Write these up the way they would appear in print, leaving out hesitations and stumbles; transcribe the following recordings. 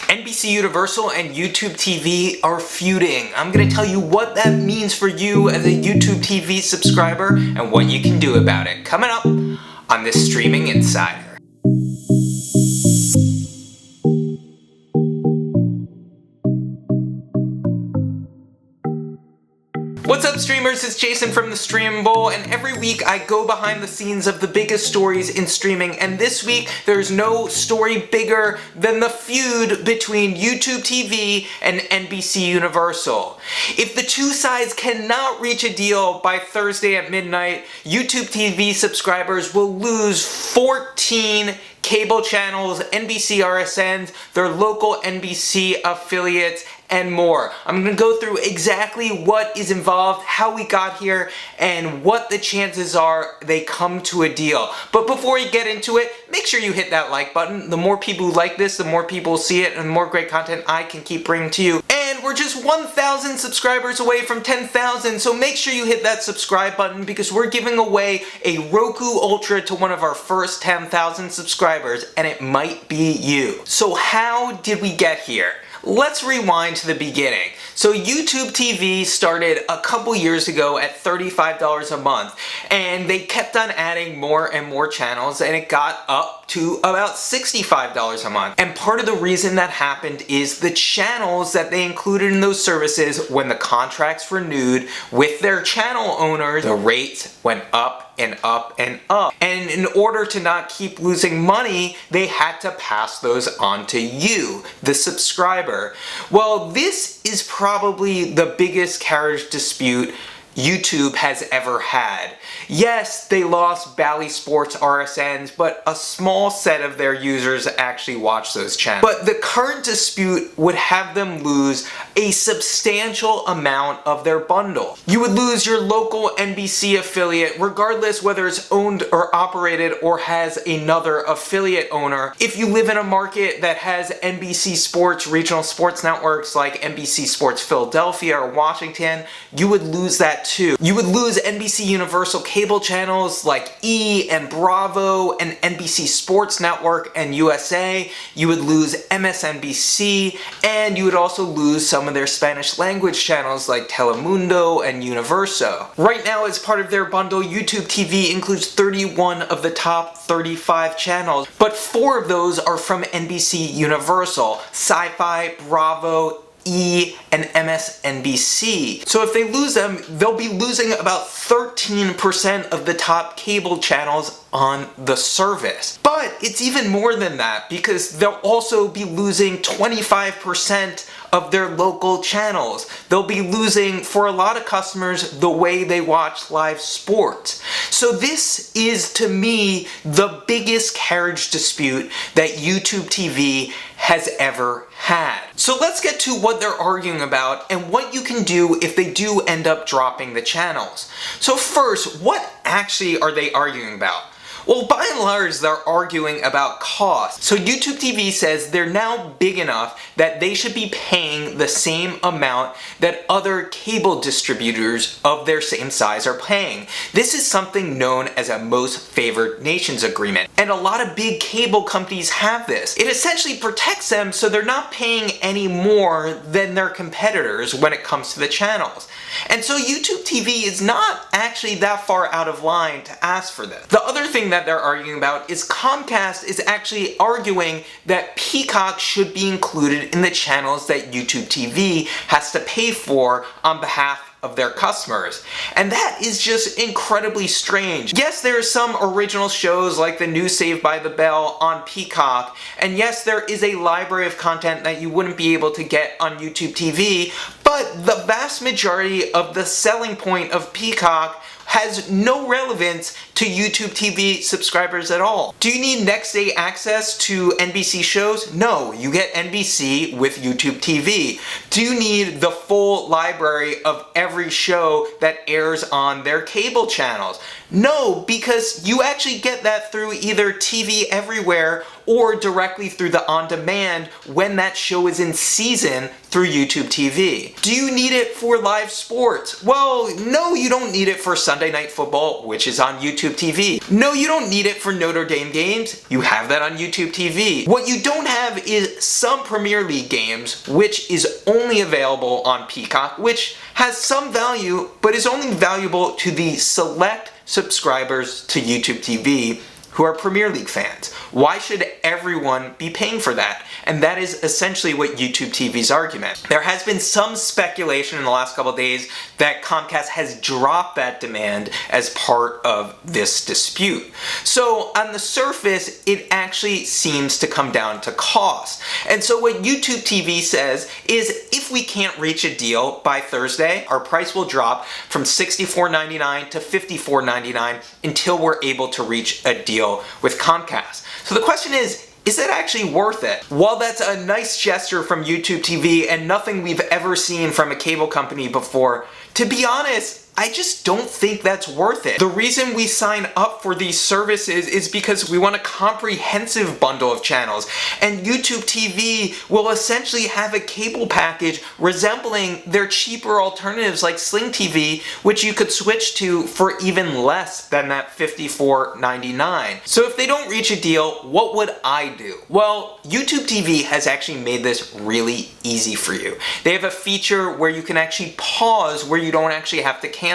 NBC Universal and YouTube TV are feuding. I'm gonna tell you what that means for you as a YouTube TV subscriber and what you can do about it. Coming up on this Streaming Insider. What's up, streamers? It's Jason from the Stream Bowl, and every week I go behind the scenes of the biggest stories in streaming, and this week there's no story bigger than the feud between YouTube TV and NBC Universal. If the two sides cannot reach a deal by Thursday at midnight, YouTube TV subscribers will lose 14 cable channels, NBC RSNs, their local NBC affiliates, and more. I'm going to go through exactly what is involved, how we got here, and what the chances are they come to a deal. But before we get into it, make sure you hit that like button. The more people who like this, the more people see it, and the more great content I can keep bringing to you. And we're just 1,000 subscribers away from 10,000, so make sure you hit that subscribe button because we're giving away a Roku Ultra to one of our first 10,000 subscribers, and it might be you. So how did we get here? Let's rewind to the beginning. So YouTube TV started a couple years ago at $35 a month, and they kept on adding more and more channels, and it got up to about $65 a month. And part of the reason that happened is the channels that they included in those services, when the contracts renewed with their channel owners, the rates went up and up and up. And in order to not keep losing money, they had to pass those on to you, the subscriber. Well, this is probably the biggest carriage dispute YouTube has ever had. Yes, they lost Bally Sports RSNs, but a small set of their users actually watch those channels. But the current dispute would have them lose a substantial amount of their bundle. You would lose your local NBC affiliate, regardless whether it's owned or operated or has another affiliate owner. If you live in a market that has NBC Sports regional sports networks like NBC Sports Philadelphia or Washington, you would lose that too. You would lose NBC Universal cable channels like E and Bravo and NBC Sports Network and USA. You would lose MSNBC, and you would also lose some of their Spanish language channels like Telemundo and Universo. Right now, as part of their bundle, YouTube TV includes 31 of the top 35 channels, but 4 of those are from NBC Universal: Syfy, Bravo, E, and MSNBC. So if they lose them, they'll be losing about 13% of the top cable channels on the service. But it's even more than that, because they'll also be losing 25% of their local channels. They'll be losing, for a lot of customers, the way they watch live sports. So this is, to me, the biggest carriage dispute that YouTube TV has ever had. So let's get to what they're arguing about and what you can do if they do end up dropping the channels. So first, what actually are they arguing about? Well, by and large, they're arguing about cost. So YouTube TV says they're now big enough that they should be paying the same amount that other cable distributors of their same size are paying. This is something known as a most favored nations agreement. And a lot of big cable companies have this. It essentially protects them so they're not paying any more than their competitors when it comes to the channels. And so YouTube TV is not actually that far out of line to ask for this. The other thing that they're arguing about is Comcast is actually arguing that Peacock should be included in the channels that YouTube TV has to pay for on behalf of their customers. And that is just incredibly strange. Yes, there are some original shows like the new Saved by the Bell on Peacock, and yes, there is a library of content that you wouldn't be able to get on YouTube TV, but the vast majority of the selling point of Peacock has no relevance to YouTube TV subscribers at all. Do you need next day access to NBC shows? No, you get NBC with YouTube TV. Do you need the full library of every show that airs on their cable channels? No, because you actually get that through either TV Everywhere or directly through the on-demand when that show is in season through YouTube TV. Do you need it for live sports? Well, no, you don't need it for Sunday Night Football, which is on YouTube TV. No, you don't need it for Notre Dame games. You have that on YouTube TV. What you don't have is some Premier League games, which is only available on Peacock, which has some value, but is only valuable to the select subscribers to YouTube TV who are Premier League fans. Why should everyone be paying for that? And that is essentially what YouTube TV's argument. There has been some speculation in the last couple of days that Comcast has dropped that demand as part of this dispute. So on the surface, it actually seems to come down to cost. And so what YouTube TV says is if we can't reach a deal by Thursday, our price will drop from $64.99 to $54.99 until we're able to reach a deal with Comcast. So the question is that actually worth it? While that's a nice gesture from YouTube TV and nothing we've ever seen from a cable company before, to be honest, I just don't think that's worth it. The reason we sign up for these services is because we want a comprehensive bundle of channels, and YouTube TV will essentially have a cable package resembling their cheaper alternatives like Sling TV, which you could switch to for even less than that $54.99. So if they don't reach a deal, what would I do? Well, YouTube TV has actually made this really easy for you. They have a feature where you can actually pause where you don't actually have to cancel.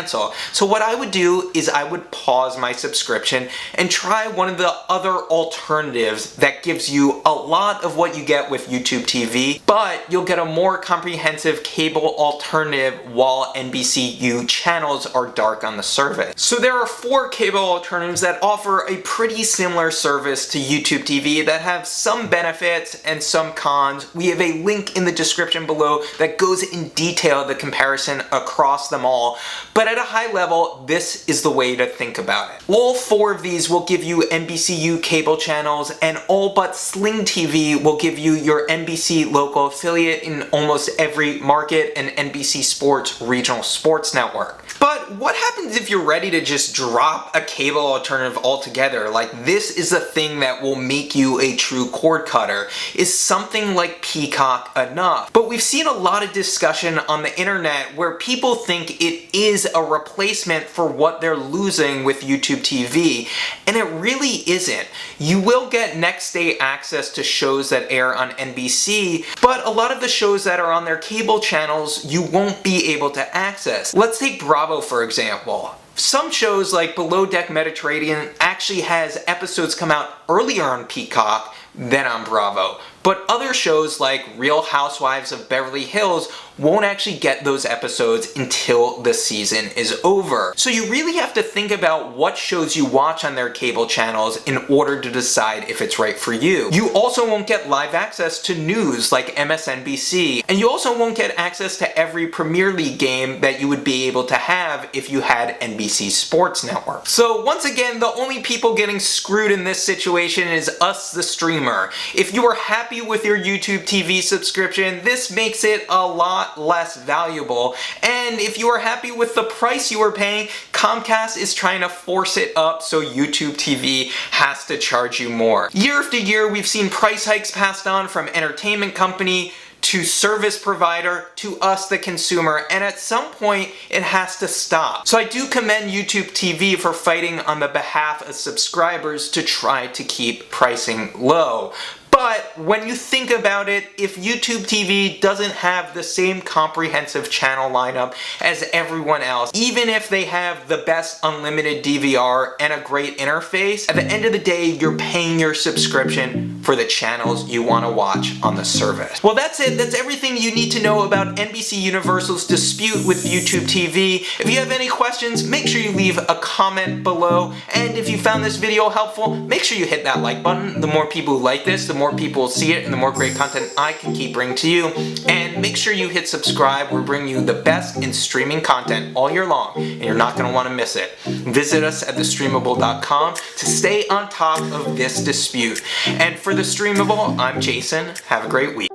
So what I would do is I would pause my subscription and try one of the other alternatives that gives you a lot of what you get with YouTube TV, but you'll get a more comprehensive cable alternative while NBCU channels are dark on the service. So there are 4 cable alternatives that offer a pretty similar service to YouTube TV that have some benefits and some cons. We have a link in the description below that goes in detail the comparison across them all. But at a high level, this is the way to think about it. All 4 of these will give you NBCU cable channels, and all but Sling TV will give you your NBC local affiliate in almost every market and NBC Sports regional sports network. But what happens if you're ready to just drop a cable alternative altogether? Like, this is the thing that will make you a true cord cutter. Is something like Peacock enough? But we've seen a lot of discussion on the internet where people think it is a replacement for what they're losing with YouTube TV, and it really isn't. You will get next day access to shows that air on NBC, but a lot of the shows that are on their cable channels you won't be able to access. Let's take Bravo for example. Some shows like Below Deck Mediterranean actually has episodes come out earlier on Peacock than on Bravo. But other shows like Real Housewives of Beverly Hills won't actually get those episodes until the season is over. So you really have to think about what shows you watch on their cable channels in order to decide if it's right for you. You also won't get live access to news like MSNBC, and you also won't get access to every Premier League game that you would be able to have if you had NBC Sports Network. So once again, the only people getting screwed in this situation is us, the streamer. If you are happy with your YouTube TV subscription, this makes it a lot less valuable. And if you are happy with the price you are paying, Comcast is trying to force it up so YouTube TV has to charge you more. Year after year, we've seen price hikes passed on from entertainment company to service provider to us, the consumer, and at some point it has to stop. So I do commend YouTube TV for fighting on the behalf of subscribers to try to keep pricing low. But when you think about it, if YouTube TV doesn't have the same comprehensive channel lineup as everyone else, even if they have the best unlimited DVR and a great interface, at the end of the day, you're paying your subscription for the channels you want to watch on the service. Well, that's it. That's everything you need to know about NBC Universal's dispute with YouTube TV. If you have any questions, make sure you leave a comment below. And if you found this video helpful, make sure you hit that like button. The more people who like this, the more people will see it and the more great content I can keep bringing to you. And make sure you hit subscribe. We're bringing you the best in streaming content all year long, and you're not going to want to miss it. Visit us at thestreamable.com to stay on top of this dispute. And for The Streamable, I'm Jason. Have a great week.